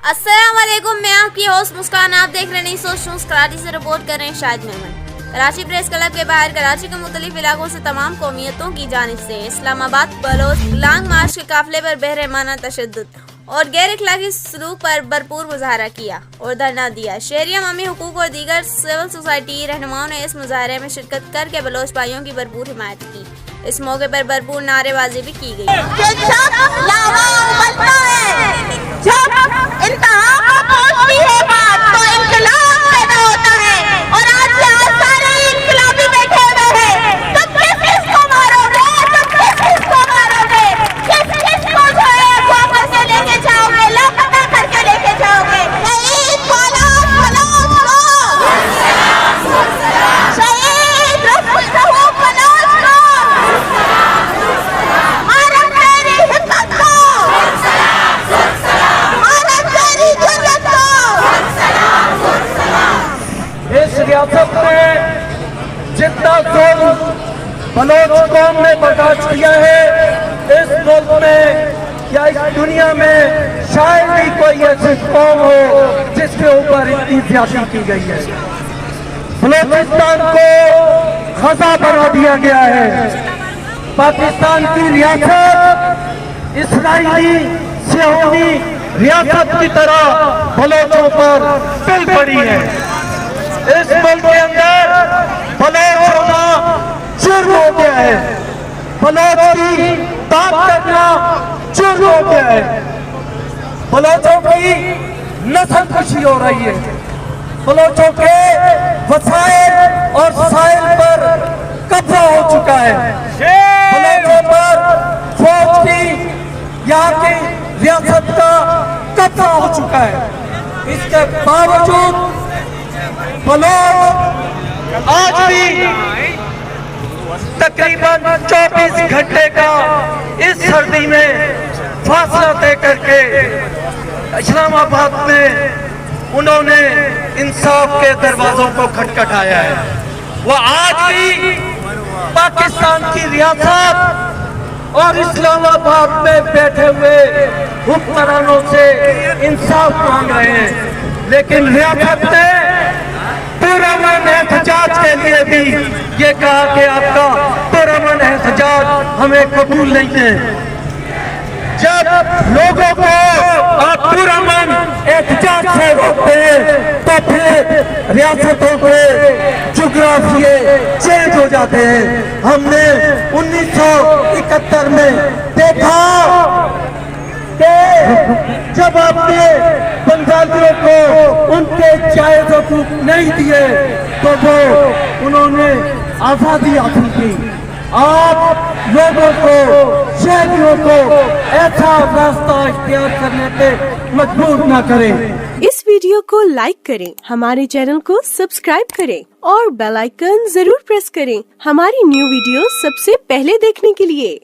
अस्सलाम वालेकुम, मैं आपकी होस्ट मुस्कान। आप देख रहे नहीं सोच न्यूज़। कराची से रिपोर्ट कर रहे हैं शाहिद मेमन। कराची प्रेस क्लब के बाहर कराची के मुख्तलिफ इलाकों से तमाम कौमियतों की जानिब से इस्लामाबाद बलोच लॉन्ग मार्च के काफिले पर बेरहमाना तशद्दुद और गैर इखलाकी सलूक पर भरपूर मुजाहरा किया और धरना दिया। शहरी अवामी हुकूक और दीगर सिविल सोसाइटी रहनुमाओं ने इस मुजाहरे में शिरकत करके बलोच भाइयों की भरपूर हिमायत की। इस मौके पर भरपूर नारेबाजी भी की गई। रियासत में जितना जुल्म बलोच कौम ने बर्दाश्त किया है, इस मुल्क में या इस दुनिया में शायद ही कोई ऐसी कौम हो जिसके ऊपर इतनी ज्यादती की गई है। बलोचिस्तान को खजा बना दिया गया है। पाकिस्तान की रियासत इस्राइली सियासी रियासत की तरह बलोचों पर टल पड़ी है। इस मुल्क के अंदर बलोच होना जुर्म हो गया है। बलोच की बात करना जुर्म हो गया है। बलोचों की नस्ल खुशी हो रही है। बलोचों के वसाइल और साइल पर कब्जा हो चुका है। बलोचों पर फौज की यहाँ की रियासत का कब्जा हो चुका है। इसके बावजूद बलोच आज भी तकरीबन 24 घंटे का इस सर्दी में फासला तय करके इस्लामाबाद में उन्होंने इंसाफ के दरवाजों को खटखटाया है। वो आज भी पाकिस्तान की रियासत और इस्लामाबाद में बैठे हुए हुक्मरानों से इंसाफ मांग रहे हैं, लेकिन रियासत ने पुरअमन एहतजाज के लिए भी ये कहा कि आपका पुरअमन एहतजाज हमें कबूल नहीं है। जब लोगों को आप पुरअमन एहतजाज से रोकते हैं तो फिर रियासतों के जुग्राफिये चेंज हो जाते हैं। हमने 1971 में देखा कि जब आपने बंगालियों को उनके जायज हकूक नहीं दिए तो वो उन्होंने आजादी हासिल की। आप लोगों को, शहरियों को ऐसा रास्ता इख्तियार करने पे मजबूर न करें। इस वीडियो को लाइक करें, हमारे चैनल को सब्सक्राइब करें और बेल आइकन जरूर प्रेस करें हमारी न्यू वीडियो सबसे पहले देखने के लिए।